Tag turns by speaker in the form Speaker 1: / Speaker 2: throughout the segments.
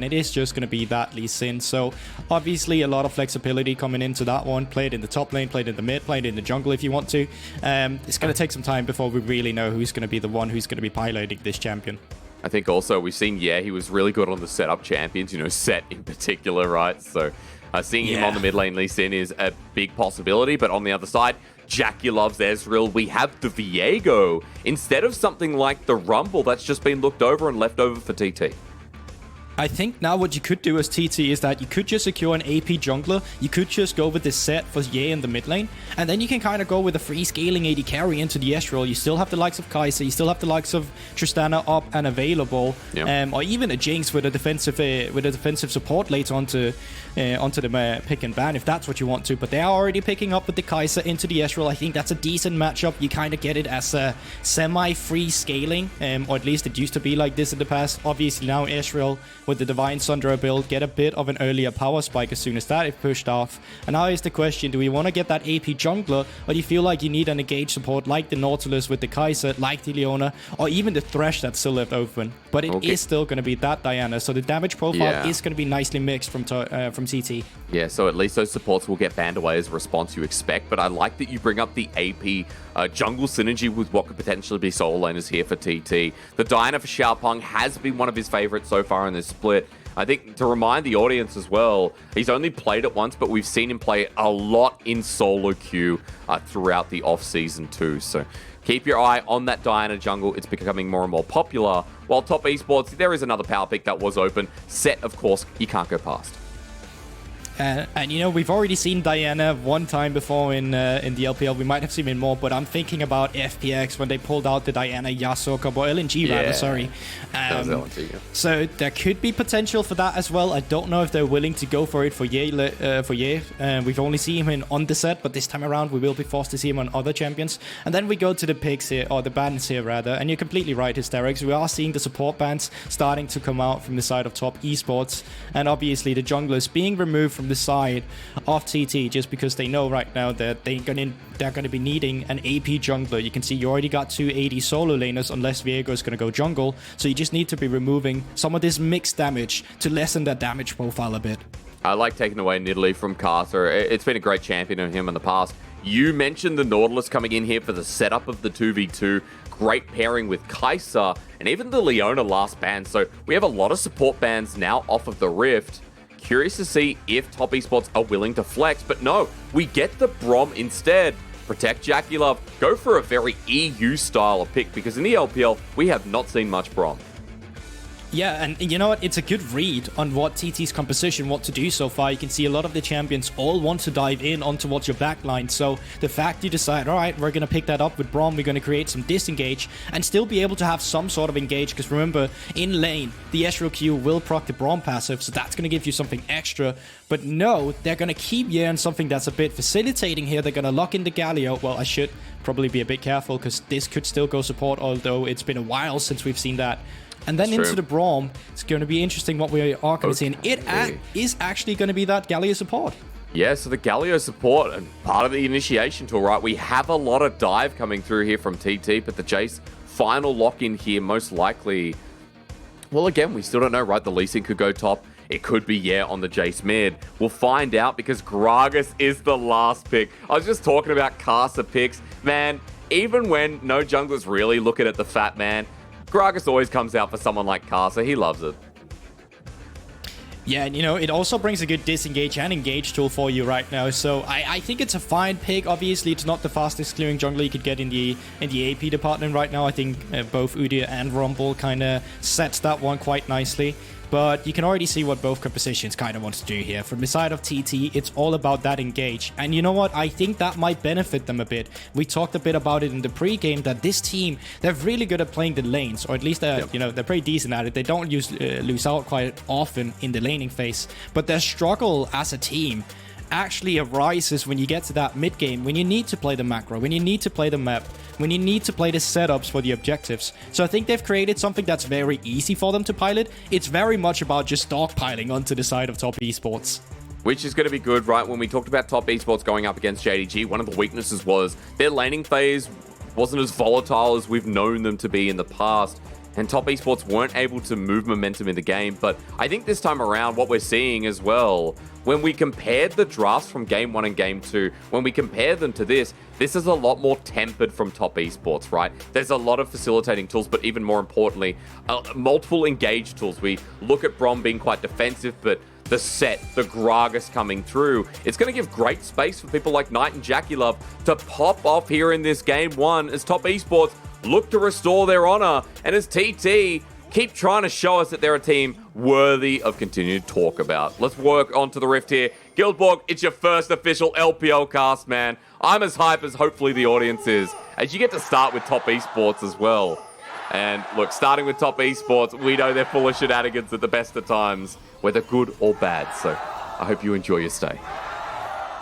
Speaker 1: It is just going to be that Lee Sin. So obviously a lot of flexibility coming into that one. Play it in the top lane, play it in the mid, play it in the jungle if you want to. It's going to take some time before we really know who's going to be the one who's going to be piloting this champion.
Speaker 2: I think also we've seen, he was really good on the setup champions, Sett in particular, right? So seeing him on the mid lane Lee Sin is a big possibility. But on the other side, JackeyLove's Ezreal, we have the Viego instead of something like the Rumble that's just been looked over and left over for TT.
Speaker 1: I think now what you could do as TT is that you could just secure an AP jungler. You could just go with this Sett for Ye in the mid lane. And then you can kind of go with a free scaling AD carry into the Ezreal. You still have the likes of Kaisa. You still have the likes of Tristana up and available. Yep. Or even a Jinx with a defensive support later onto the pick and ban if that's what you want to. But they are already picking up with the Kaisa into the Ezreal. I think that's a decent matchup. You kind of get it as a semi-free scaling. Or at least it used to be like this in the past. Obviously now Ezreal with the Divine Sundra build get a bit of an earlier power spike as soon as that is pushed off. And now is the question, do we want to get that AP jungler, or do you feel like you need an engaged support like the Nautilus with the Kaisa, like the Leona, or even the Thresh that's still left open? But it is still going to be that Diana, so the damage profile is going to be nicely mixed from TT. Yeah,
Speaker 2: so at least those supports will get banned away as a response you expect, but I like that you bring up the AP jungle synergy with what could potentially be solo laners here for TT. The Diana for Xiaopeng has been one of his favorites so far in this split. I think to remind the audience as well, he's only played it once, but we've seen him play a lot in solo queue throughout the off-season too. So keep your eye on that Diana jungle. It's becoming more and more popular. While top esports, there is another power pick that was open. Sett, of course, you can't go past.
Speaker 1: And we've already seen Diana one time before in the LPL. We might have seen it more, but I'm thinking about FPX when they pulled out the Diana Yasuo combo, LNG rather, sorry.
Speaker 2: That was LNG,
Speaker 1: So there could be potential for that as well. I don't know if they're willing to go for it for Ye. We've only seen him on the Sett, but this time around we will be forced to see him on other champions. And then we go to the picks here, or the bans here rather, and you're completely right, Hysterics. We are seeing the support bans starting to come out from the side of top esports, and obviously the junglers being removed from the side of TT just because they know right now that they're going to be needing an AP jungler. You can see you already got 2 AD solo laners unless Viego is going to go jungle, so you just need to be removing some of this mixed damage to lessen that damage profile a bit.
Speaker 2: I like taking away Nidalee from Karsa. It's been a great champion of him in the past. You mentioned the Nautilus coming in here for the setup of the 2v2. Great pairing with Kaisa and even the Leona last ban. So we have a lot of support bans now off of the Rift. Curious to see if top esports are willing to flex, but no, we get the Braum instead. Protect JackeyLove, go for a very EU style of pick, because in the LPL, we have not seen much Braum.
Speaker 1: Yeah, and you know what? It's a good read on what TT's composition, what to do so far. You can see a lot of the champions all want to dive in on towards your backline. So the fact you decide, all right, we're going to pick that up with Braum, we're going to create some disengage and still be able to have some sort of engage. Because remember, in lane, the Ezreal Q will proc the Braum passive, so that's going to give you something extra. But no, they're going to keep Ye on something that's a bit facilitating here. They're going to lock in the Galio. Well, I should probably be a bit careful because this could still go support, although it's been a while since we've seen that. And then into the Braum, it's going to be interesting what we are going to see. And it is actually going to be that Galio support.
Speaker 2: Yeah, so the Galio support and part of the initiation tool, right? We have a lot of dive coming through here from TT, but the Jayce final lock-in here most likely... Well, again, we still don't know, right? The Lee Sin could go top. It could be, on the Jayce mid. We'll find out because Gragas is the last pick. I was just talking about Karsa picks. Man, even when no junglers really looking at the fat man, Gragas always comes out for someone like Karsa. He loves it.
Speaker 1: Yeah, and it also brings a good disengage and engage tool for you right now. So I think it's a fine pick. Obviously, it's not the fastest clearing jungler you could get in the AP department right now. I think both Udyr and Rumble kind of sets that one quite nicely. But you can already see what both compositions kind of want to do here. From the side of TT, it's all about that engage. And you know what? I think that might benefit them a bit. We talked a bit about it in the pregame that this team, they're really good at playing the lanes. Or at least, they're pretty decent at it. They don't lose out quite often in the laning phase. But their struggle as a team actually arises when you get to that mid game, when you need to play the macro, when you need to play the map, when you need to play the setups for the objectives. So I think they've created something that's very easy for them to pilot. It's very much about just stockpiling onto the side of top esports.
Speaker 2: Which is going to be good, right? When we talked about top esports going up against JDG, one of the weaknesses was their laning phase wasn't as volatile as we've known them to be in the past. and Top Esports weren't able to move momentum in the game. But I think this time around, what we're seeing as well, when we compared the drafts from Game 1 and Game 2, when we compare them to this is a lot more tempered from Top Esports, right? There's a lot of facilitating tools, but even more importantly, multiple engage tools. We look at Braum being quite defensive, but the Sett, the Gragas coming through, it's going to give great space for people like Knight and JackeyLove to pop off here in this Game 1 as Top Esports look to restore their honor, and as TT keep trying to show us that they're a team worthy of continued talk about. Let's work onto the rift here. Guldbord, it's your first official LPL cast, man. I'm as hype as hopefully the audience is, as you get to start with Top Esports as well. And look, starting with Top Esports, we know they're full of shenanigans at the best of times, whether good or bad. So I hope you enjoy your stay.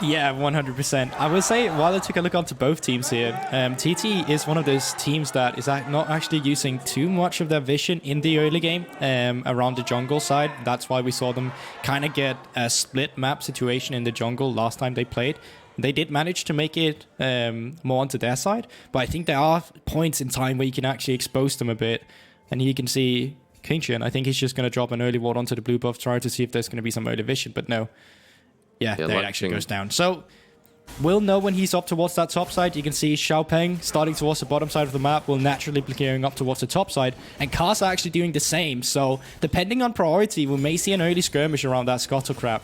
Speaker 1: Yeah, 100%. I would say, while I took a look onto both teams here, TT is one of those teams that is not actually using too much of their vision in the early game around the jungle side. That's why we saw them kind of get a split map situation in the jungle last time they played. They did manage to make it more onto their side, but I think there are points in time where you can actually expose them a bit. And here you can see QingTian. I think he's just going to drop an early ward onto the blue buff, try to see if there's going to be some early vision, but no. Yeah, there it actually goes down. So we'll know when he's up towards that top side. You can see Xiaopeng starting towards the bottom side of the map will naturally be clearing up towards the top side. And Karsa actually doing the same. So depending on priority, we may see an early skirmish around that scuttle crab.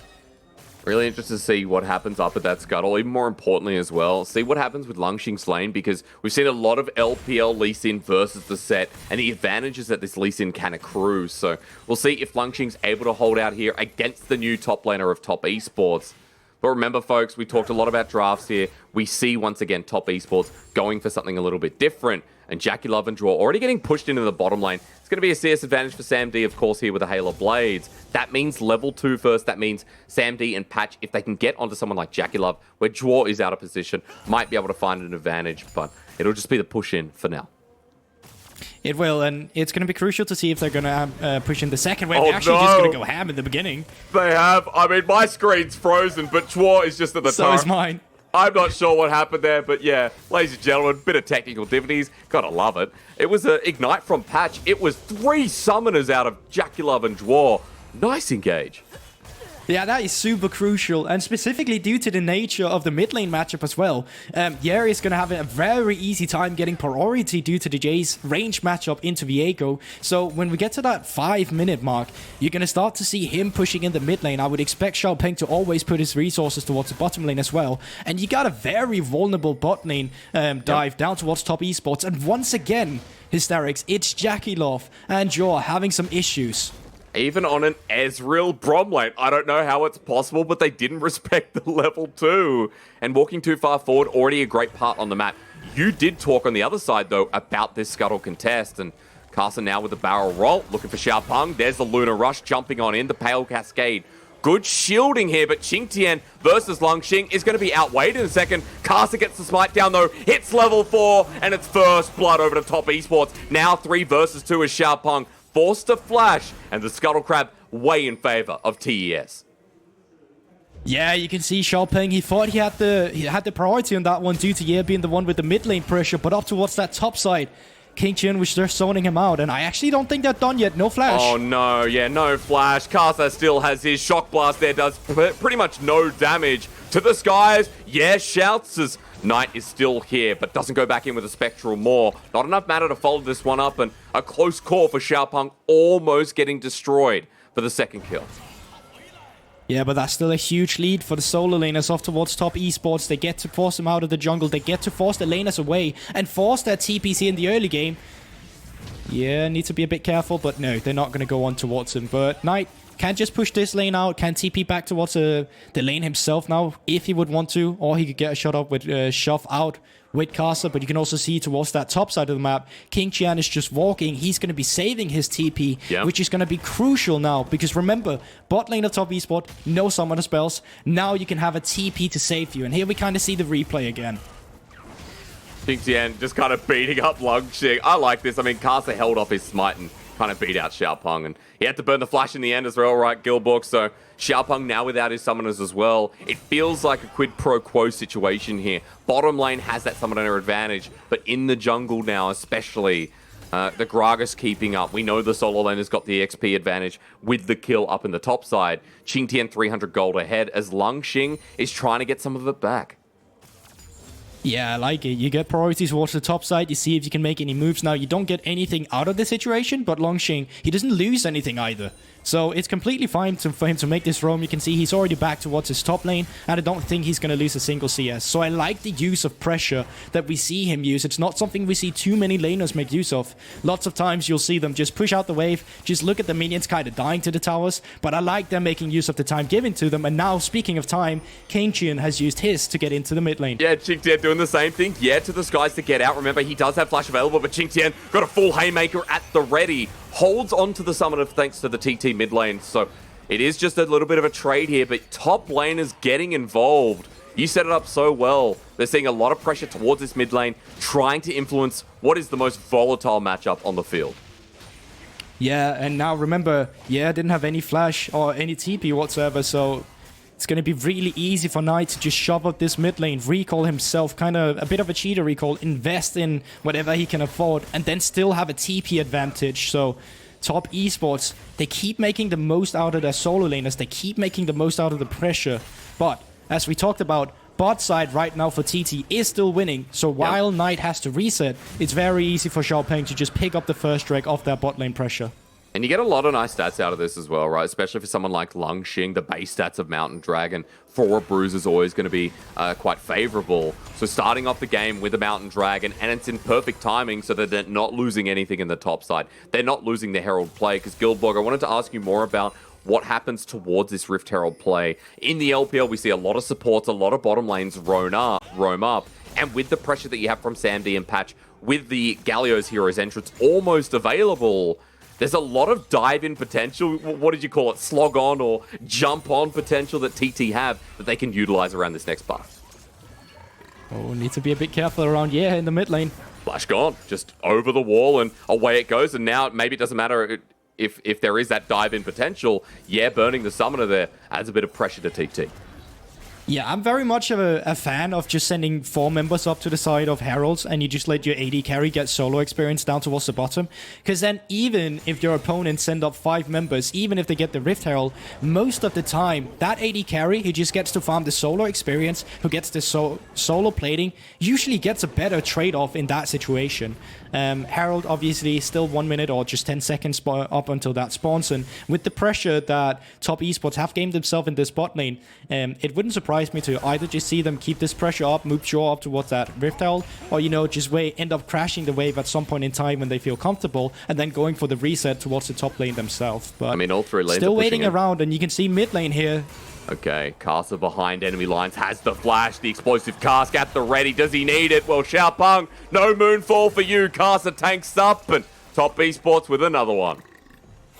Speaker 2: Really interested to see what happens up at that scuttle. Even more importantly as well, see what happens with Langx's lane, because we've seen a lot of LPL Lee Sin versus the Sett and the advantages that this Lee Sin can accrue. So we'll see if Langx's able to hold out here against the new top laner of Top Esports. But remember, folks, we talked a lot about drafts here. We see, once again, Top Esports going for something a little bit different. And JackeyLove and Zhuo already getting pushed into the bottom lane. It's going to be a CS advantage for Sam D, of course, here with the Halo Blades. That means level 2 first. That means Sam D and Patch, if they can get onto someone like JackeyLove, where Zhuo is out of position, might be able to find an advantage. But it'll just be the push-in for now.
Speaker 1: It will, and it's going to be crucial to see if they're going to push in the second wave. They're actually just going to go ham in the beginning.
Speaker 2: They have. I mean, my screen's frozen, but Zhuo is just at the top.
Speaker 1: So is mine.
Speaker 2: I'm not sure what happened there, but yeah, ladies and gentlemen, bit of technical difficulties. Gotta love it. It was an Ignite from Patch. It was 3 summoners out of JackeyLove and Zhuo. Nice engage.
Speaker 1: Yeah, that is super crucial, and specifically due to the nature of the mid lane matchup as well. Jayce is going to have a very easy time getting priority due to the Jayce range matchup into Viego. So when we get to that 5-minute mark, you're going to start to see him pushing in the mid lane. I would expect Xiaopeng to always put his resources towards the bottom lane as well. And you got a very vulnerable bot lane dive down towards Top Esports. And once again, Hysterics, it's JackeyLove and Zhuo having some issues.
Speaker 2: Even on an Ezreal Braum lane. I don't know how it's possible, but they didn't respect the level 2. And walking too far forward, already a great part on the map. You did talk on the other side, though, about this scuttle contest. And Karsa now with the barrel roll, looking for Xiaopeng. There's the Lunar Rush jumping on in, the Pale Cascade. Good shielding here, but QingTian versus Langx is going to be outweighed in a second. Karsa gets the smite down, though. Hits level 4, and it's first blood over to Top Esports. Now 3 versus 2 as Xiaopeng forced to flash, and the Scuttle Crab way in favor of TES.
Speaker 1: Yeah, you can see Xiaopeng, he thought he had the priority on that one due to Ye being the one with the mid lane pressure, but up towards that top side, QingTian was just zoning him out, and I actually don't think they're done yet. No flash.
Speaker 2: Oh no, yeah, no flash. Karsa still has his shock blast there, does pretty much no damage to the skies. Yeah, shouts as Knight is still here, but doesn't go back in with a Spectral Maw. Not enough mana to follow this one up, and a close call for Xiaopeng, almost getting destroyed for the second kill.
Speaker 1: Yeah, but that's still a huge lead for the solo laners off towards Top Esports. They get to force them out of the jungle. They get to force the laners away and force their TPC in the early game. Yeah, need to be a bit careful, but no, they're not going to go on towards him. But Knight can just push this lane out, can TP back towards the lane himself now, if he would want to, or he could get a shot up with shove out with Karsa. But you can also see towards that top side of the map, QingTian is just walking. He's going to be saving his TP, which is going to be crucial now, because remember, bot lane of Top Esport, no summoner spells. Now you can have a TP to save you, and here we kind of see the replay again.
Speaker 2: QingTian just kind of beating up Langx. I like this. I mean, Karsa held off his smite and kind of beat out Xiaopeng, and he had to burn the flash in the end as well, right, Guldbord? So Xiaopeng now without his summoners as well. It feels like a quid pro quo situation here. Bottom lane has that summoner advantage, but in the jungle now especially, The Gragas keeping up. We know the solo lane has got the XP advantage with the kill up in the top side. QingTian 300 gold ahead as Langx is trying to get some of it back.
Speaker 1: Yeah, I like it. You get priorities towards the top side. You see if you can make any moves. Now, you don't get anything out of the situation, but Langx, he doesn't lose anything either. So it's completely fine for him to make this roam. You can see he's already back towards his top lane, and I don't think he's going to lose a single CS. So I like the use of pressure that we see him use. It's not something we see too many laners make use of. Lots of times you'll see them just push out the wave, just look at the minions kind of dying to the towers, but I like them making use of the time given to them. And now, speaking of time, QingTian has used his to get into the mid lane.
Speaker 2: Yeah, QingTian doing the same thing. Yeah, to the skies to get out. Remember, he does have flash available, but QingTian got a full haymaker at the ready. Holds on to the summoner thanks to the TT mid lane. So it is just a little bit of a trade here, but top lane is getting involved. You set it up so well. They're seeing a lot of pressure towards this mid lane, trying to influence what is the most volatile matchup on the field.
Speaker 1: Yeah, and now remember, didn't have any flash or any TP whatsoever, so it's going to be really easy for Knight to just shove up this mid lane, recall himself, kind of a bit of a cheater recall, invest in whatever he can afford, and then still have a TP advantage. So top esports, they keep making the most out of their solo laners, they keep making the most out of the pressure. But as we talked about, bot side right now for TT is still winning, so while Knight has to reset, it's very easy for Xiaopeng to just pick up the first drag off their bot lane pressure.
Speaker 2: And you get a lot of nice stats out of this as well, right? Especially for someone like Langx, the base stats of Mountain Dragon for a Bruise is always going to be quite favorable. So starting off the game with a Mountain Dragon, and it's in perfect timing so that they're not losing anything in the top side. They're not losing the Herald play, because Guldbord, I wanted to ask you more about what happens towards this Rift Herald play. In the LPL, we see a lot of supports, a lot of bottom lanes roam up, and with the pressure that you have from Sam-D and Patch, with the Galio's Heroes entrance almost available, there's a lot of dive-in potential, what did you call it, slog-on or jump-on potential that TT have that they can utilize around this next buff.
Speaker 1: Oh, need to be a bit careful around in the mid lane.
Speaker 2: Flash gone, just over the wall and away it goes, and now maybe it doesn't matter if there is that dive-in potential. Burning the summoner there adds a bit of pressure to TT.
Speaker 1: Yeah, I'm very much of a fan of just sending 4 members up to the side of Heralds, and you just let your AD carry get solo experience down towards the bottom. Because then even if your opponent send up 5 members, even if they get the Rift Herald, most of the time, that AD carry who just gets to farm the solo experience, who gets the solo plating, usually gets a better trade-off in that situation. Herald obviously still 1 minute or just 10 seconds up until that spawns, and with the pressure that top esports have gamed themselves in this bot lane, it wouldn't surprise me to either just see them keep this pressure up, move Zhuo up towards that Rift Herald, or just end up crashing the wave at some point in time when they feel comfortable, and then going for the reset towards the top lane themselves. But
Speaker 2: I mean, all 3 lanes
Speaker 1: still waiting around, and you can see mid lane here.
Speaker 2: Okay, Karsa behind enemy lines, has the flash, the explosive cask at the ready. Does he need it? Well, Xiaopeng, no moonfall for you. Karsa tanks up, and top esports with another one.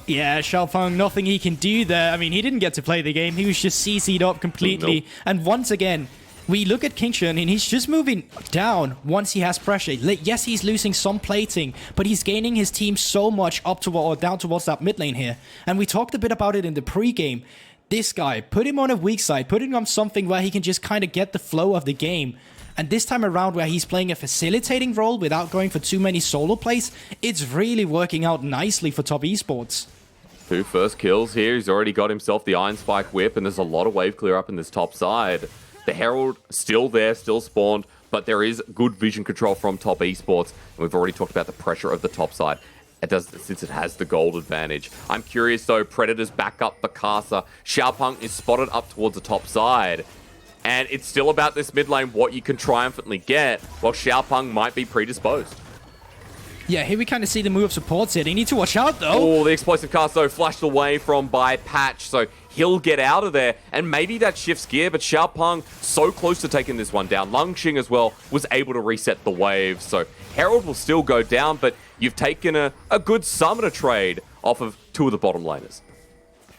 Speaker 1: Yeah, Xiaopeng, nothing he can do there. I mean, he didn't get to play the game. He was just CC'd up completely. Nope. And once again, we look at QingTian, and he's just moving down once he has pressure. Yes, he's losing some plating, but he's gaining his team so much up toward, or down towards that mid lane here. And we talked a bit about it in the pregame. This guy, put him on a weak side, put him on something where he can just kind of get the flow of the game. And this time around, where he's playing a facilitating role without going for too many solo plays, it's really working out nicely for top esports.
Speaker 2: 2 first kills here. He's already got himself the Iron Spike whip, and there's a lot of wave clear up in this top side. The Herald still there, still spawned, but there is good vision control from top esports. And we've already talked about the pressure of the top side. It does, since it has the gold advantage. I'm curious though, Predators back up the Karsa. Xiaopeng is spotted up towards the top side. And it's still about this mid lane, what you can triumphantly get, while Xiaopeng might be predisposed.
Speaker 1: Yeah, here we kind of see the move of supports here. They need to watch out though.
Speaker 2: Oh, the explosive cast though flashed away from by Patch, so he'll get out of there. And maybe that shifts gear, but Xiaopeng so close to taking this one down. Langx as well was able to reset the wave, so Herald will still go down, but you've taken a good summoner trade off of 2 of the bottom laners.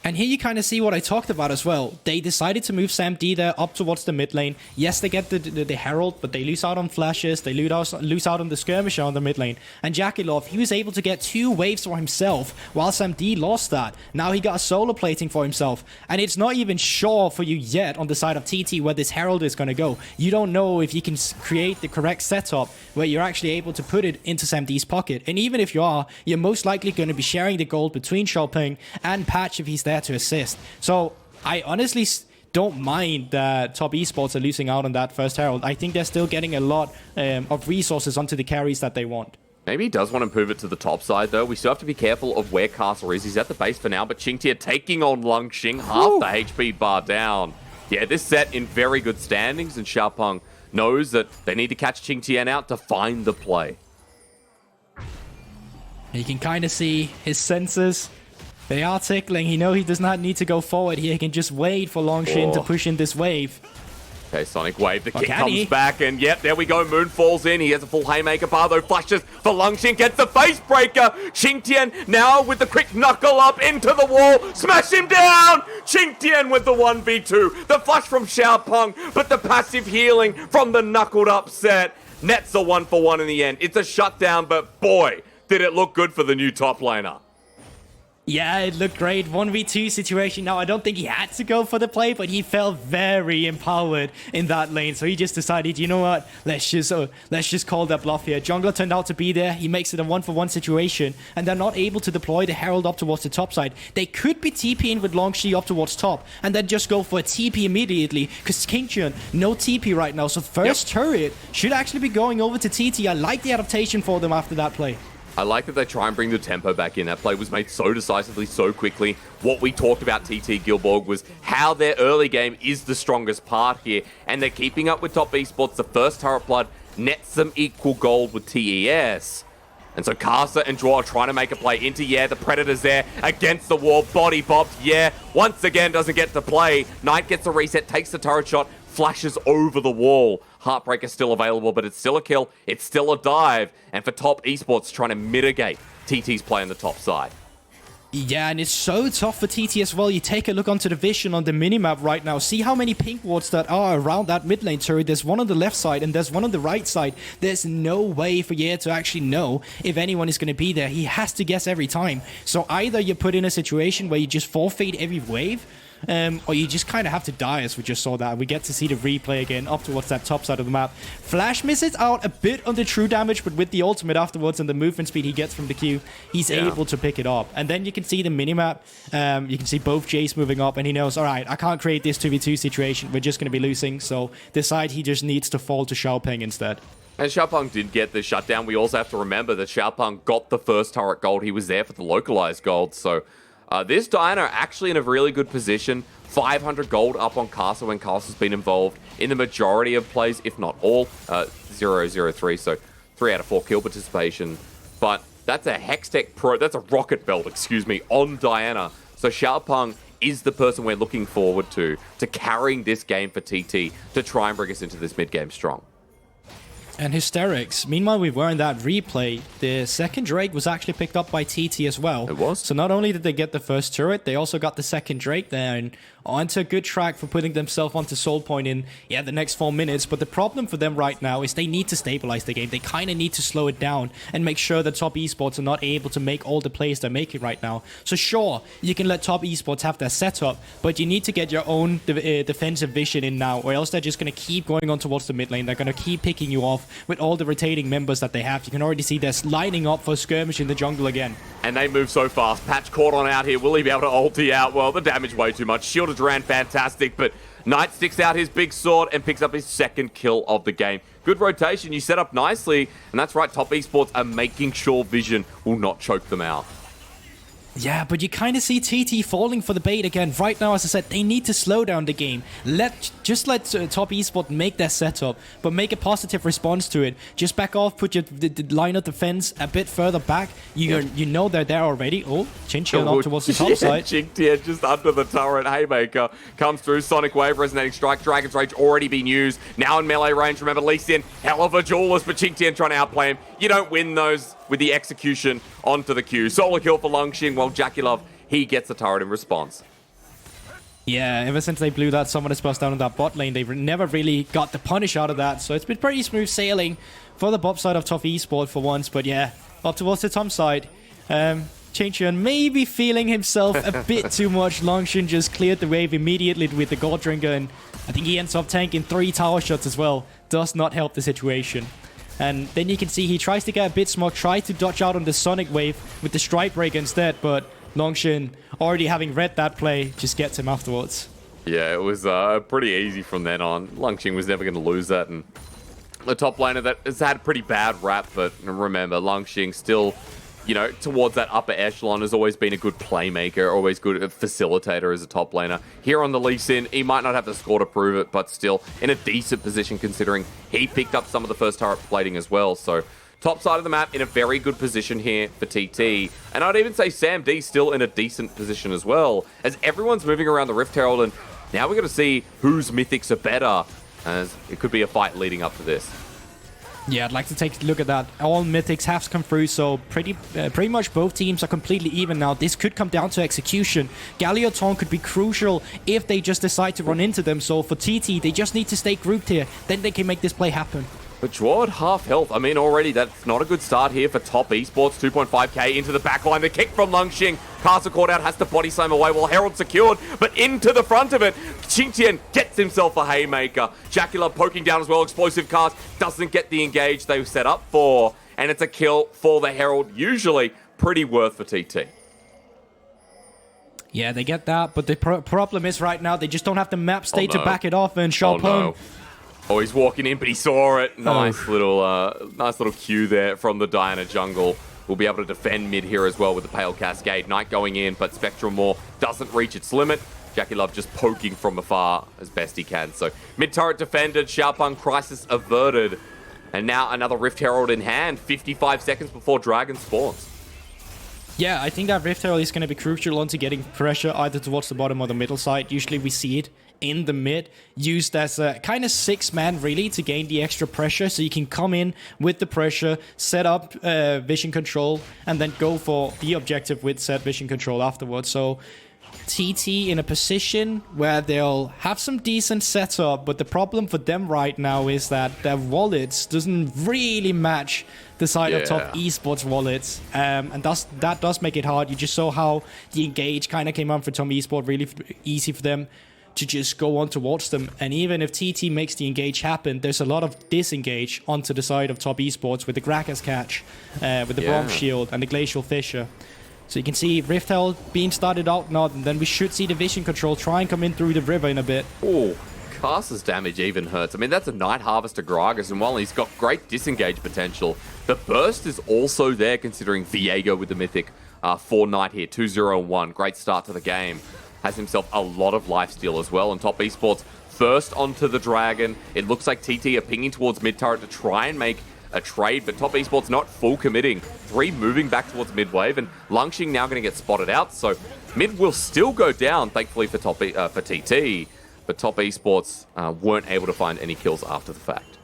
Speaker 1: And here you kind of see what I talked about as well. They decided to move Sam D there up towards the mid lane. Yes, they get the Herald, but they lose out on flashes. They lose out on the skirmisher on the mid lane. And JackeyLove, he was able to get 2 waves for himself, while Sam D lost that. Now he got a solo plating for himself. And it's not even sure for you yet on the side of TT where this Herald is going to go. You don't know if you can create the correct setup where you're actually able to put it into Sam D's pocket. And even if you are, you're most likely going to be sharing the gold between Xiaopeng and Patch if he's there to assist. So I honestly don't mind that top esports are losing out on that first Herald. I think they're still getting a lot of resources onto the carries that they want.
Speaker 2: Maybe he does want to move it to the top side, though. We still have to be careful of where Karsa is. He's at the base for now, but QingTian taking on Langx, half the HP bar down. Yeah, this set in very good standings, and Xiaopeng knows that they need to catch QingTian out to find the play.
Speaker 1: You can kind of see his senses. They are tickling. He knows he does not need to go forward here. He can just wait for Langx to push in this wave.
Speaker 2: Okay, Sonic Wave. The kick comes back, and yep, there we go. Moon falls in. He has a full Haymaker bar, though. Flashes for Langx, gets the face breaker. QingTian now with the quick knuckle up into the wall. Smash him down! QingTian with the 1v2. The flash from Xiaopeng, but the passive healing from the knuckled up Sett. Nets a 1-for-1 in the end. It's a shutdown, but boy, did it look good for the new top laner.
Speaker 1: Yeah, it looked great. 1v2 situation. Now, I don't think he had to go for the play, but he felt very empowered in that lane. So he just decided, you know what? Let's just call that bluff here. Jungler turned out to be there. He makes it a 1-for-1 situation, and they're not able to deploy the Herald up towards the top side. They could be TPing with Langx up towards top, and then just go for a TP immediately, because QingTian, no TP right now. So first turret should actually be going over to TT. I like the adaptation for them after that play.
Speaker 2: I like that they try and bring the tempo back in. That play was made so decisively, so quickly. What we talked about TT Guldbord was how their early game is the strongest part here, and they're keeping up with top esports. The first turret blood nets them equal gold with TES. And so Karsa and Zhuo are trying to make a play into, the Predator's there against the wall, body bopped, once again doesn't get to play. Knight gets a reset, takes the turret shot, flashes over the wall. Heartbreaker still available, but it's still a kill. It's still a dive. And for top esports, trying to mitigate TT's play on the top side.
Speaker 1: Yeah, and it's so tough for TT as well. You take a look onto the vision on the minimap right now. See how many pink wards that are around that mid lane turret. There's one on the left side and there's one on the right side. There's no way for Ye to actually know if anyone is going to be there. He has to guess every time. So either you're put in a situation where you just forfeit every wave, or you just kind of have to die, as we just saw that. We get to see the replay again up towards that top side of the map. Flash misses out a bit on the true damage, but with the ultimate afterwards and the movement speed he gets from the Q, he's able to pick it up. And then you can see the minimap. You can see both Jayce moving up, and he knows, all right, I can't create this 2v2 situation. We're just going to be losing. So decide he just needs to fall to Xiaopeng instead.
Speaker 2: And Xiaopeng did get the shutdown. We also have to remember that Xiaopeng got the first turret gold. He was there for the localized gold. So this Diana are actually in a really good position. 500 gold up on Karsa when Karsa's been involved in the majority of plays, if not all. 0-0-3, so 3 out of 4 kill participation. But that's a Hextech Pro, that's a rocket belt, on Diana. So Xiaopeng is the person we're looking forward to carrying this game for TT to try and bring us into this mid-game strong.
Speaker 1: And Hysterics. Meanwhile, we were in that replay. The second Drake was actually picked up by TT as well.
Speaker 2: It was.
Speaker 1: So not only did they get the first turret, they also got the second Drake there, and onto a good track for putting themselves onto Soul Point in, the next 4 minutes. But the problem for them right now is they need to stabilize the game. They kind of need to slow it down and make sure that top esports are not able to make all the plays they're making right now. So sure, you can let top esports have their setup, but you need to get your own defensive vision in now, or else they're just going to keep going on towards the mid lane. They're going to keep picking you off with all the rotating members that they have. You can already see they're lining up for skirmish in the jungle again.
Speaker 2: And they move so fast. Patch caught on out here. Will he be able to ulti out? Well, the damage way too much. Shielded ran fantastic, but Knight sticks out his big sword and picks up his second kill of the game. Good rotation. You set up nicely. And that's right, top esports are making sure vision will not choke them out.
Speaker 1: Yeah, but you kind of see TT falling for the bait again. Right now, as I said, they need to slow down the game. Just let top esports make their setup, but make a positive response to it. Just back off, put your line of defense a bit further back. You know they're there already. Oh, QingTian up towards the top side.
Speaker 2: QingTian just under the turret. Haymaker comes through. Sonic Wave, Resonating Strike. Dragon's Rage already been used. Now in melee range. Remember, Lee Sin, hell of a duelist, but QingTian trying to outplay him. You don't win those with the execution onto the Q. Solo kill for Langx, while JackeyLove, he gets the turret in response.
Speaker 1: Yeah, ever since they blew that Summoner's Burst down in that bot lane, they've never really got the punish out of that. So it's been pretty smooth sailing for the bot side of top esports for once. But yeah, up towards the Tom side. QingTian maybe feeling himself a bit too much. Langx just cleared the wave immediately with the Gold Drinker, and I think he ends up tanking 3 tower shots as well. Does not help the situation. And then you can see he tries to get a bit smart, try to dodge out on the Sonic Wave with the Strike Breaker instead, but Langx, already having read that play, just gets him afterwards.
Speaker 2: Yeah, it was pretty easy from then on. Langx was never going to lose that, and the top laner that has had a pretty bad rap, but remember, Langx still, you know, towards that upper echelon has always been a good playmaker, always good facilitator as a top laner. Here on the Lee Sin, he might not have the score to prove it, but still in a decent position considering he picked up some of the first turret plating as well, so top side of the map in a very good position here for TT. And I'd even say Sam D still in a decent position as well, as everyone's moving around the Rift Herald, and now we're going to see whose mythics are better, as it could be a fight leading up to this.
Speaker 1: Yeah, I'd like to take a look at that. All mythics have come through, so pretty much both teams are completely even now. This could come down to execution. Galio Taunt could be crucial if they just decide to run into them. So for TT, they just need to stay grouped here. Then they can make this play happen.
Speaker 2: But Zhuo at half health. I mean, already that's not a good start here for top esports. 2.5k into the backline. The kick from Langx. Karsa caught out, has to body slam away while Herald secured, but into the front of it. QingTian gets himself a haymaker. JackeyLove poking down as well. Explosive cast doesn't get the engage they were set up for. And it's a kill for the Herald. Usually pretty worth for TT.
Speaker 1: Yeah, they get that, but the problem is right now they just don't have the map state to back it off. And
Speaker 2: Oh,
Speaker 1: Xiaopeng...
Speaker 2: no. Oh, he's walking in, but he saw it. Nice little cue there from the Diana jungle. We'll be able to defend mid here as well with the Pale Cascade. Knight going in, but Spectrum Maw doesn't reach its limit. JackeyLove just poking from afar as best he can. So mid turret defended, Xiaopeng crisis averted. And now another Rift Herald in hand, 55 seconds before Dragon spawns.
Speaker 1: Yeah, I think that Rift Herald is going to be crucial onto getting pressure either towards the bottom or the middle side. Usually we see it in the mid, used as a kind of 6-man really to gain the extra pressure, so you can come in with the pressure, set up vision control, and then go for the objective with Sett vision control afterwards. So TT in a position where they'll have some decent setup, but the problem for them right now is that their wallets doesn't really match the side of top esports wallets, and that does make it hard. You just saw how the engage kind of came on for Tom Esports, really easy for them to just go on towards them. And even if TT makes the engage happen, there's a lot of disengage onto the side of top esports with the Gragas catch, with the Braum shield and the Glacial Fissure. So you can see Rift Herald being started out now, and then we should see the vision control try and come in through the river in a bit.
Speaker 2: Oh, Karsa's damage even hurts. I mean, that's a Night Harvester Gragas, and while he's got great disengage potential, the burst is also there considering Viego with the Mythic for Night here. 2-0-1. Great start to the game. Has himself a lot of lifesteal as well. And top esports first onto the Dragon. It looks like TT are pinging towards mid turret to try and make a trade, but top esports not full committing. 3 moving back towards mid wave, and Langx now going to get spotted out. So mid will still go down, thankfully for for TT, but top esports weren't able to find any kills after the fact.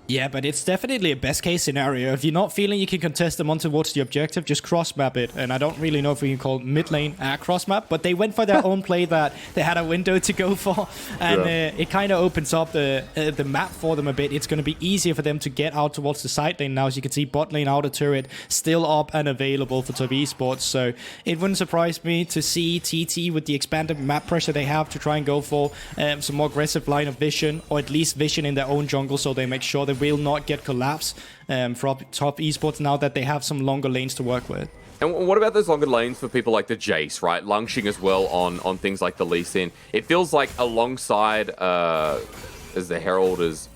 Speaker 1: Yeah, but it's definitely a best case scenario. If you're not feeling you can contest them on towards the objective, just cross map it. And I don't really know if we can call mid lane cross map, but they went for their own play that they had a window to go for. And it kind of opens up the map for them a bit. It's going to be easier for them to get out towards the side lane now. As you can see, bot lane outer turret still up and available for top esports. So it wouldn't surprise me to see TT with the expanded map pressure they have to try and go for some more aggressive line of vision, or at least vision in their own jungle, so they make sure they will not get collapse from top esports now that they have some longer lanes to work with.
Speaker 2: And what about those longer lanes for people like the Jayce, right? Langx as well on things like the Lee Sin. It feels like alongside as the Herald is...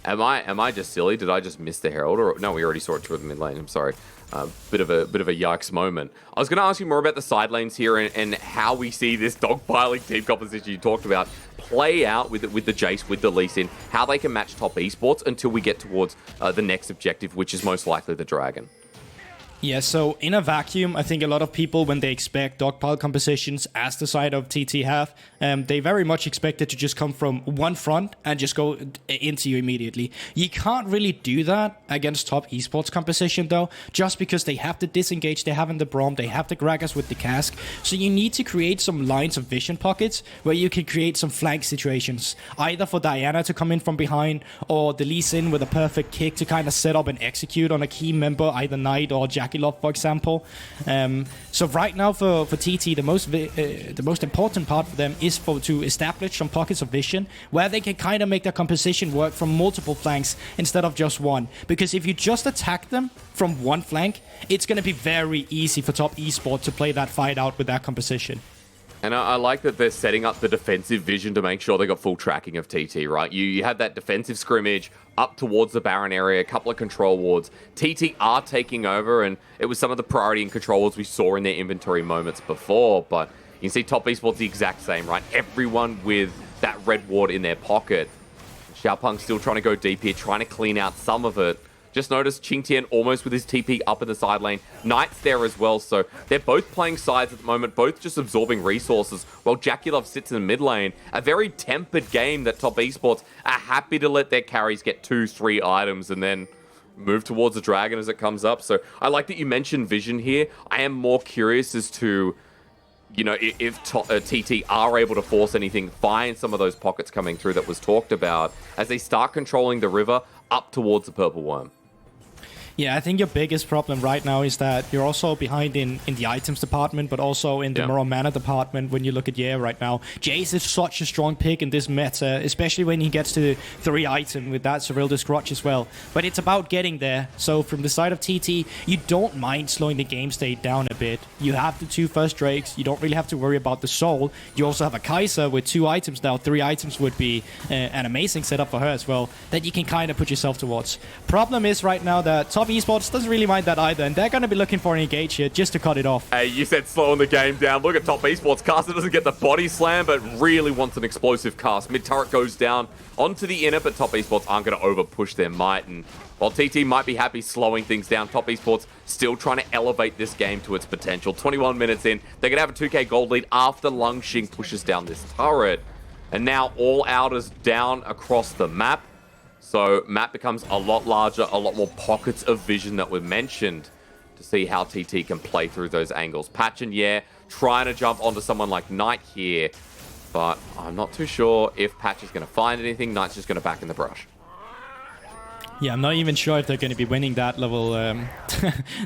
Speaker 2: Am I just silly? Did I just miss the Herald? Or no, we already saw it toward the mid lane. I'm sorry. Bit of a yikes moment. I was going to ask you more about the side lanes here and how we see this dogpiling team composition you talked about play out with the Jayce, with the Lee Sin, how they can match top esports until we get towards the next objective, which is most likely the Dragon.
Speaker 1: Yeah, so in a vacuum, I think a lot of people, when they expect dogpile compositions as the side of TT have, they very much expect it to just come from one front and just go into you immediately. You can't really do that against top esports composition, though, just because they have to disengage, they have in the Braum, they have the Gragas with the cask. So you need to create some lines of vision pockets where you can create some flank situations, either for Diana to come in from behind or the Lee Sin with a perfect kick to kind of set up and execute on a key member, either Knight or JackeyLove, for example. So right now for TT, the most important part for them is to establish some pockets of vision where they can kind of make their composition work from multiple flanks instead of just one. Because if you just attack them from one flank, it's going to be very easy for top esports to play that fight out with that composition.
Speaker 2: And I like that they're setting up the defensive vision to make sure they got full tracking of TT, right? You had that defensive scrimmage up towards the Baron area, a couple of control wards. TT are taking over, and it was some of the priority and control wards we saw in their inventory moments before, but you can see top esports the exact same, right? Everyone with that red ward in their pocket. Xiaopeng still trying to go deep here, trying to clean out some of it. Just notice QingTian almost with his TP up in the side lane. Knight's there as well, so they're both playing sides at the moment, both just absorbing resources, while JackeyLove sits in the mid lane. A very tempered game that top esports are happy to let their carries get 2-3 items and then move towards the dragon as it comes up. So I like that you mentioned vision here. I am more curious as to, you know, if TT are able to force anything, find some of those pockets coming through that was talked about as they start controlling the river up towards the purple worm.
Speaker 1: Yeah, I think your biggest problem right now is that you're also behind in the items department, but also in the moral mana department when you look at right now. Jayce is such a strong pick in this meta, especially when he gets to 3 item with that Surreal Discrutch as well. But it's about getting there. So from the side of TT, you don't mind slowing the game state down a bit. You have the 2 first Drakes. You don't really have to worry about the Soul. You also have a Kaisa with 2 items now. 3 items would be an amazing setup for her as well that you can kind of put yourself towards. Problem is right now that top esports doesn't really mind that either, and they're going to be looking for an engage here just to cut it off.
Speaker 2: Hey, you said slowing the game down. Look at top esports. Karsa doesn't get the body slam, but really wants an explosive cast. Mid turret goes down onto the inner, but top esports aren't going to over push their might. And while TT might be happy slowing things down, top esports still trying to elevate this game to its potential. 21 minutes in, they're going to have a 2k gold lead after Langx pushes down this turret. And now all outers down across the map. So map becomes a lot larger, a lot more pockets of vision that were mentioned to see how TT can play through those angles. Patchin, trying to jump onto someone like Knight here, but I'm not too sure if Patch is going to find anything. Knight's just going to back in the brush.
Speaker 1: Yeah, I'm not even sure if they're going to be winning that level, that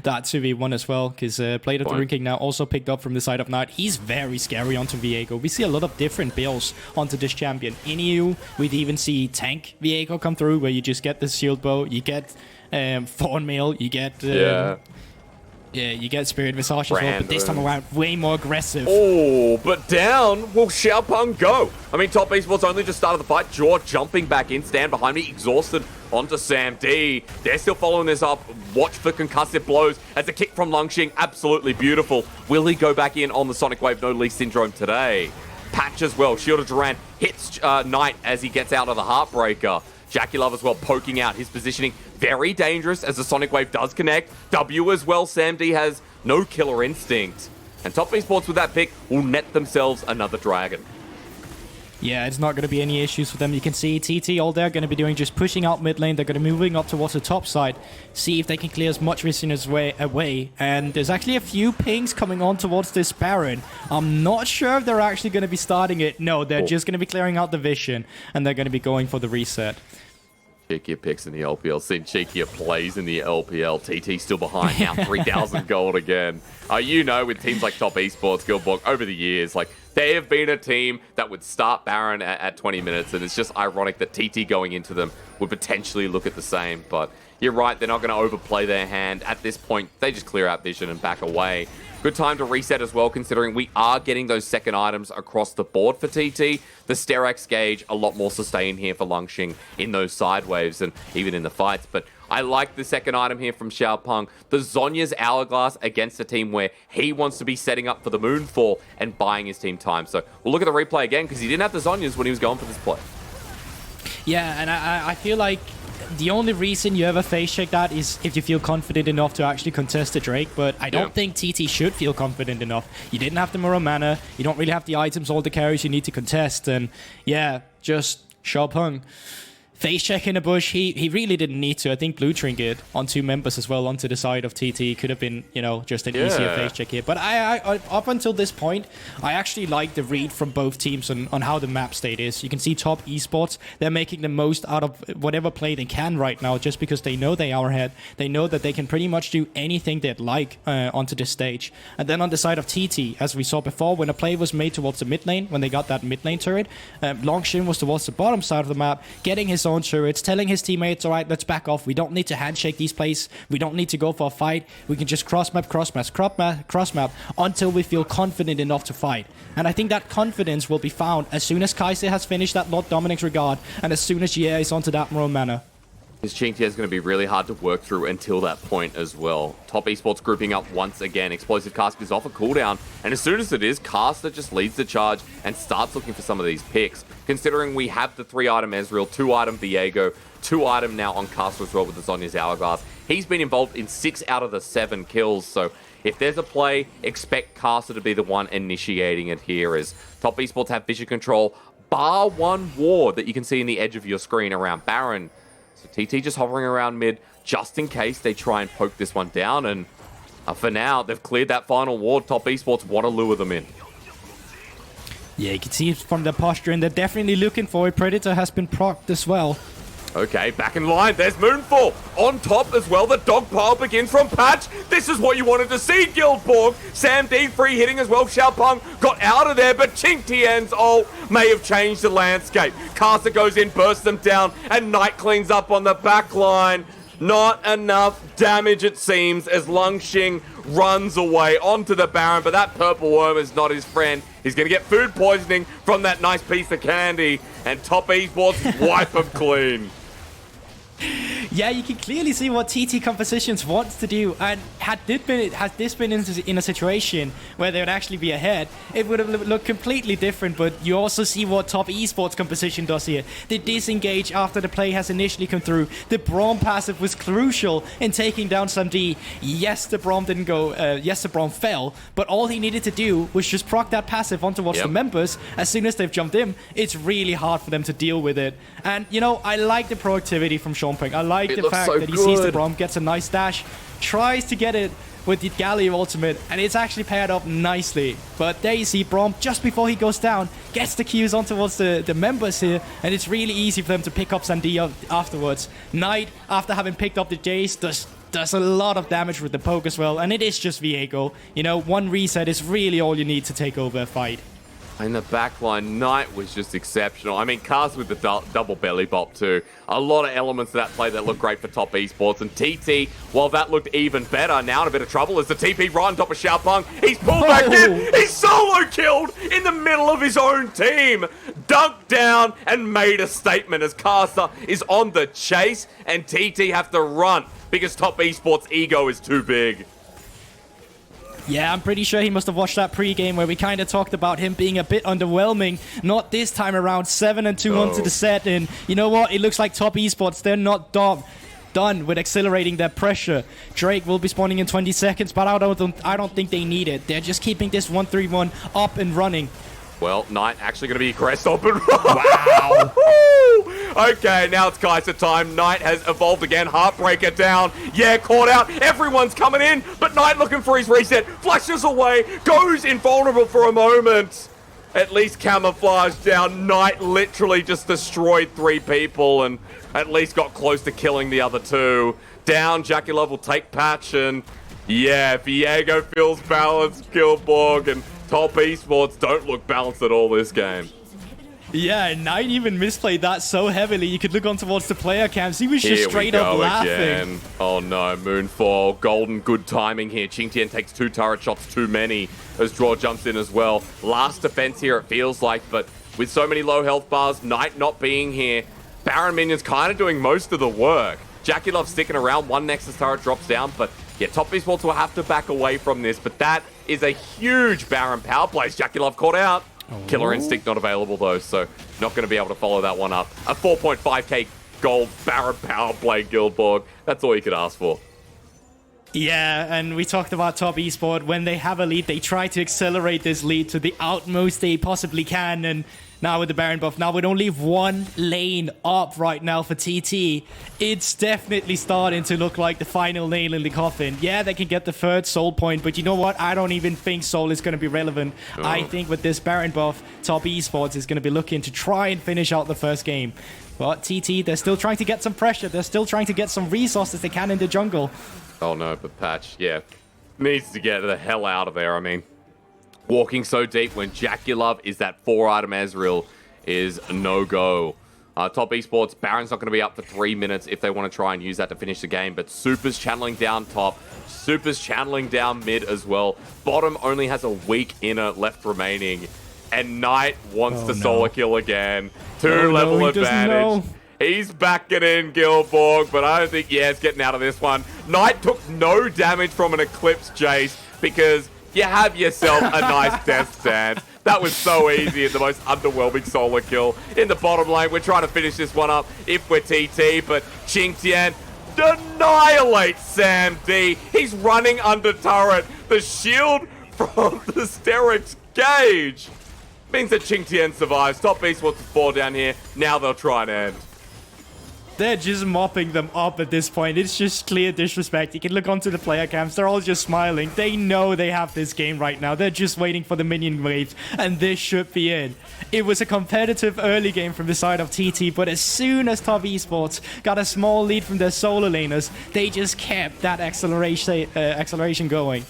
Speaker 1: 2v1 as well, because Blade of the Rune King now also picked up from the side of Knight. He's very scary onto Viego. We see a lot of different builds onto this champion. In EU, we'd even see tank Viego come through, where you just get the shield bow, you get Thorn Mail, you get... Yeah, you get Spirit Visage as well, but this time around, way more aggressive.
Speaker 2: Oh, but down will Xiaopeng go. I mean, top esports only just started the fight. Zhuo jumping back in, stand behind me, exhausted onto Sam D. They're still following this up. Watch for concussive blows as a kick from Langx. Absolutely beautiful. Will he go back in on the Sonic Wave? No Lee Syndrome today. Patch as well. Shield of Duran hits Knight as he gets out of the Heartbreaker. JackeyLove as well, poking out his positioning. Very dangerous as the Sonic Wave does connect. W as well. Sam D has no killer instinct. And top esports with that pick will net themselves another dragon.
Speaker 1: Yeah, it's not going to be any issues for them. You can see TT, all they're going to be doing just pushing out mid lane. They're going to be moving up towards the top side. See if they can clear as much vision as away. And there's actually a few pings coming on towards this Baron. I'm not sure if they're actually going to be starting it. No, they're just going to be clearing out the vision. And they're going to be going for the reset.
Speaker 2: Cheekier picks in the LPL. Seen cheekier plays in the LPL. TT still behind now. 3,000 gold again. You know, with teams like Top Esports, Guldbord, over the years, like, they have been a team that would start Baron at 20 minutes, and it's just ironic that TT going into them would potentially look at the same. But you're right, they're not going to overplay their hand. At this point, they just clear out vision and back away. Good time to reset as well, considering we are getting those second items across the board for TT. The Steraks gauge, a lot more sustain here for Langx in those side waves and even in the fights. But I like the second item here from Xiaopeng. The Zhonya's Hourglass against a team where he wants to be setting up for the Moonfall and buying his team time. So we'll look at the replay again because he didn't have the Zhonya's when he was going for this play.
Speaker 1: Yeah, and I feel like the only reason you ever face check that is if you feel confident enough to actually contest the Drake, but I don't think TT should feel confident enough. You didn't have the Mirror Mana, you don't really have the items, all the carries you need to contest, and yeah, just Xiaopeng. Face check in a bush, he really didn't need to. I think Blue Trinket on 2 members as well onto the side of TT could have been, you know, just an easier face check here. But I up until this point, I actually like the read from both teams on how the map state is. You can see top esports, they're making the most out of whatever play they can right now just because they know they are ahead. They know that they can pretty much do anything they'd like onto this stage. And then on the side of TT, as we saw before, when a play was made towards the mid lane, when they got that mid lane turret, Langx was towards the bottom side of the map, getting his own turrets, telling his teammates, all right, let's back off. We don't need to handshake these plays. We don't need to go for a fight. We can just cross map until we feel confident enough to fight. And I think that confidence will be found as soon as Kaisa has finished that Lord Dominic's regard and as soon as Jayce is onto that Mirror Mana.
Speaker 2: His QingTian is going to be really hard to work through until that point as well. Top Esports grouping up once again. Explosive Cask is off a cooldown, and as soon as it is, Karsa just leads the charge and starts looking for some of these picks. Considering we have the 3-item Ezreal, 2-item Viego, 2-item now on Karsa as well with the Zhonya's Hourglass. He's been involved in 6 out of the 7 kills, so if there's a play, expect Karsa to be the one initiating it here, as Top Esports have vision control, bar one ward that you can see in the edge of your screen around Baron. So TT just hovering around mid, just in case they try and poke this one down. And for now, they've cleared that final ward. Top Esports want to lure them in.
Speaker 1: Yeah, you can see from the posture, and they're definitely looking for it. Predator has been procced as well.
Speaker 2: Okay, back in line. There's Moonfall. On top as well, the dog pile begins from Patch. This is what you wanted to see, Guildbord. Sam D free hitting as well. Xiaopeng got out of there, but QingTian's ult may have changed the landscape. Karsa goes in, bursts them down, and Knight cleans up on the back line. Not enough damage, it seems, as Langx runs away onto the Baron, but that purple worm is not his friend. He's going to get food poisoning from that nice piece of candy, and Top Esports wipe him clean.
Speaker 1: Yeah, you can clearly see what TT Compositions wants to do, and had this been in a situation where they would actually be ahead, it would have looked completely different. But you also see what Top Esports Composition does here. They disengage after the play has initially come through. The Braum passive was crucial in taking down some D. Yes, the Braum didn't go. Yes, the Braum fell, but all he needed to do was just proc that passive on towards the members. As soon as they've jumped in, it's really hard for them to deal with it. And you know, I like the proactivity from Xiaopeng. I like the fact that he sees the Braum, gets a nice dash, tries to get it with the Galio ultimate, and it's actually paired up nicely. But there you see Braum, just before he goes down, gets the Qs on towards the members here, and it's really easy for them to pick up Sandy afterwards. Knight, after having picked up the Jayce, does a lot of damage with the poke as well, and it is just Viego. You know, one reset is really all you need to take over a fight.
Speaker 2: In the backline, Knight was just exceptional. I mean, Cars with the double belly bop too. A lot of elements of that play that look great for Top Esports. And TT, while that looked even better, now in a bit of trouble as the TP right on top of Xiaopeng. He's pulled back in. He's solo killed in the middle of his own team. Dunked down and made a statement as Karsa is on the chase and TT have to run because Top Esports' ego is too big.
Speaker 1: Yeah, I'm pretty sure he must have watched that pre-game where we kind of talked about him being a bit underwhelming. Not this time around, 7-2 onto the set. And you know what? It looks like Top Esports, they're not done with accelerating their pressure. Drake will be spawning in 20 seconds, but I don't think they need it. They're just keeping this 1-3-1 up and running.
Speaker 2: Well, Knight actually going to be crest up and run.
Speaker 1: Wow.
Speaker 2: Okay, now it's Kaisa time. Knight has evolved again. Heartbreaker down. Yeah, caught out. Everyone's coming in, but Knight looking for his reset. Flashes away. Goes invulnerable for a moment. At least camouflage down. Knight literally just destroyed 3 people and at least got close to killing the other 2. Down, JackeyLove will take patch and yeah, Viego feels balanced. Guldbord and Top Esports don't look balanced at all this game.
Speaker 1: Yeah, Knight even misplayed that so heavily. You could look on towards the player cams. He was just straight up laughing. Again.
Speaker 2: Oh no, Moonfall. Golden good timing here. QingTian takes 2 turret shots too many as Zhuo jumps in as well. Last defense here, it feels like, but with so many low health bars, Knight not being here, Baron minions kind of doing most of the work. JackeyLove sticking around. 1 Nexus turret drops down, but yeah, Top Esports will have to back away from this, but that is a huge Baron power play. JackeyLove caught out. Killer Instinct not available though, so not going to be able to follow that one up. A 4.5k gold Baron power play, Guildbord. That's all you could ask for.
Speaker 1: Yeah, and we talked about top esports. When they have a lead, they try to accelerate this lead to the utmost they possibly can. And now with the Baron buff, now with only one lane up right now for TT, it's definitely starting to look like the final nail in the coffin. Yeah, they can get the third soul point, but you know what? I don't even think soul is going to be relevant. I think with this Baron buff, top esports is going to be looking to try and finish out the first game. But TT, they're still trying to get some pressure. They're still trying to get some resources they can in the jungle.
Speaker 2: Oh no, but Patch, yeah, needs to get the hell out of there. I mean, walking so deep when JackeyLove is that 4-item Ezreal is no-go. Top esports, Baron's not going to be up for 3 minutes if they want to try and use that to finish the game, but Super's channeling down top, Super's channeling down mid as well. Bottom only has a weak inner left remaining, and Knight wants to solo kill again. Two-level advantage. He's backing in, Guildbord, but I don't think it's getting out of this one. Knight took no damage from an Eclipse Jayce because you have yourself a nice death stance. That was so easy and the most underwhelming solo kill. In the bottom lane, we're trying to finish this one up if we're TT, but QingTian annihilates Sam D. He's running under turret. The shield from the Hysterics gauge means that QingTian survives. Top esports 4 down here. Now they'll try and end.
Speaker 1: They're just mopping them up at this point. It's just clear disrespect. You can look onto the player cams. They're all just smiling. They know they have this game right now. They're just waiting for the minion waves, and this should be it. It was a competitive early game from the side of TT, but as soon as top esports got a small lead from their solo laners, they just kept that acceleration going.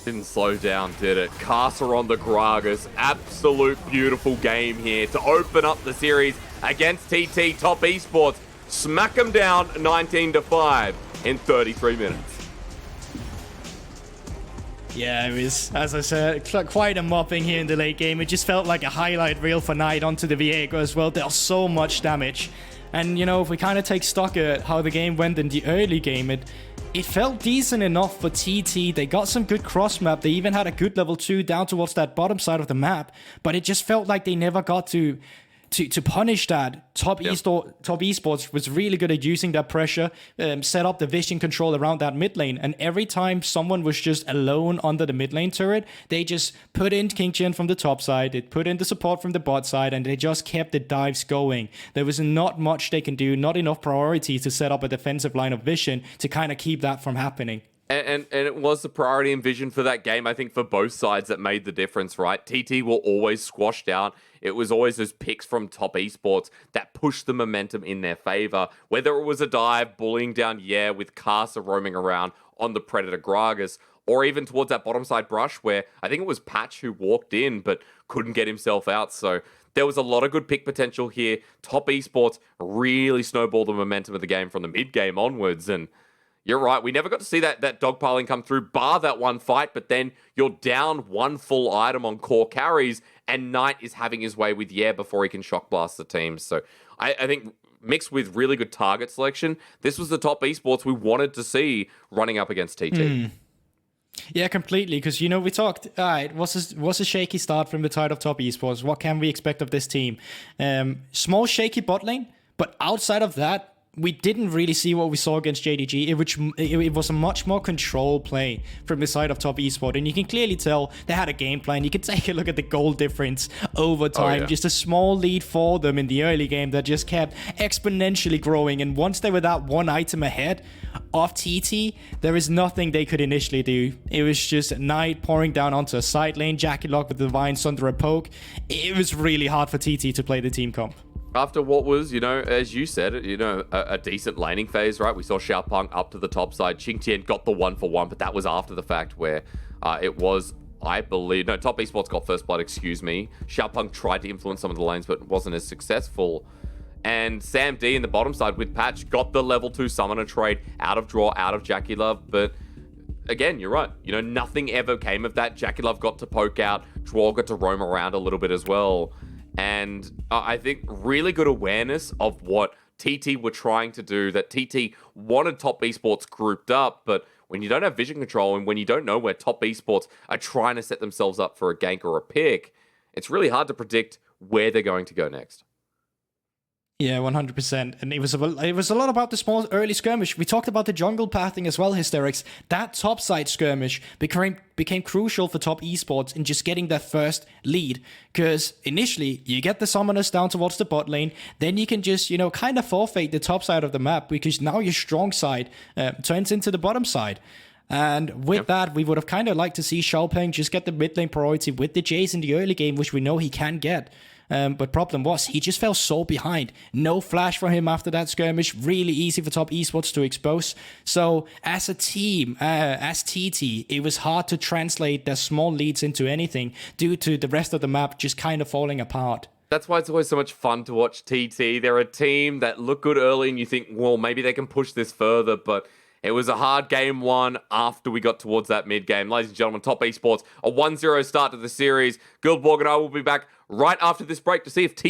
Speaker 2: Didn't slow down, did it? Karsa on the Gragas. Absolute beautiful game here to open up the series against TT. Top esports smack them down 19-5 in 33 minutes.
Speaker 1: Yeah, it was, as I said, quite a mopping here in the late game. It just felt like a highlight reel for Knight onto the Viego as well. Dealt so much damage. And, you know, if we kind of take stock at how the game went in the early game, it felt decent enough for TT. They got some good cross map. They even had a good level 2 down towards that bottom side of the map. But it just felt like they never got to punish that. Top esports was really good at using that pressure, set up the vision control around that mid lane, and every time someone was just alone under the mid lane turret, they just put in QingTian from the top side, they put in the support from the bot side, and they just kept the dives going. There was not much they can do, not enough priority to set up a defensive line of vision to kind of keep that from happening.
Speaker 2: And it was the priority and vision for that game, I think, for both sides that made the difference, right? TT were always squashed out. It was always those picks from top esports that pushed the momentum in their favor. Whether it was a dive, bullying down, with Karsa roaming around on the Predator Gragas, or even towards that bottom side brush where I think it was Patch who walked in but couldn't get himself out. So there was a lot of good pick potential here. Top esports really snowballed the momentum of the game from the mid game onwards, and you're right, we never got to see that dogpiling come through, bar that one fight, but then you're down one full item on core carries, and Knight is having his way with before he can shock blast the team. So I think mixed with really good target selection, this was the top esports we wanted to see running up against TT.
Speaker 1: Yeah, completely, because, you know, we talked, all right, was a shaky start from the side of top esports. What can we expect of this team? Small shaky bot lane, but outside of that, we didn't really see what we saw against JDG. It was a much more controlled play from the side of top esports, and you can clearly tell they had a game plan. You can take a look at the goal difference over time. Just a small lead for them in the early game that just kept exponentially growing, and once they were that one item ahead of TT, there is nothing they could initially do. It was just Knight pouring down onto a side lane, JackeyLove with the Divine Sunder a poke. It was really hard for TT to play the team comp.
Speaker 2: After what was, you know, as you said, you know, a decent laning phase, right? We saw Xiaopeng up to the top side. QingTian got the 1-for-1, but that was after the fact where it was, I believe, no, top esports got first blood, excuse me. Xiaopeng tried to influence some of the lanes, but wasn't as successful. And Sam D in the bottom side with Patch got the level 2 summoner trade out of draw, out of JackeyLove, but again, you're right. You know, nothing ever came of that. JackeyLove got to poke out. Zhuo got to roam around a little bit as well. And I think really good awareness of what TT were trying to do, that TT wanted top esports grouped up, but when you don't have vision control and when you don't know where top esports are trying to set themselves up for a gank or a pick, it's really hard to predict where they're going to go next.
Speaker 1: Yeah, 100%. And it was a lot about the small early skirmish. We talked about the jungle pathing as well, Hysterics. That top side skirmish became crucial for top esports in just getting that first lead. Because initially, you get the summoners down towards the bot lane, then you can just, kind of forfeit the top side of the map because now your strong side turns into the bottom side. And with that, we would have kind of liked to see Xiaopeng just get the mid lane priority with the Jayce in the early game, which we know he can get. But problem was, he just fell so behind. No flash for him after that skirmish. Really easy for top esports to expose. So as a team, as TT, it was hard to translate their small leads into anything due to the rest of the map just kind of falling apart.
Speaker 2: That's why it's always so much fun to watch TT. They're a team that look good early and you think, well, maybe they can push this further, but it was a hard game one after we got towards that mid game. Ladies and gentlemen, top esports, a 1-0 start to the series. Guldbord and I will be back right after this break to see if TT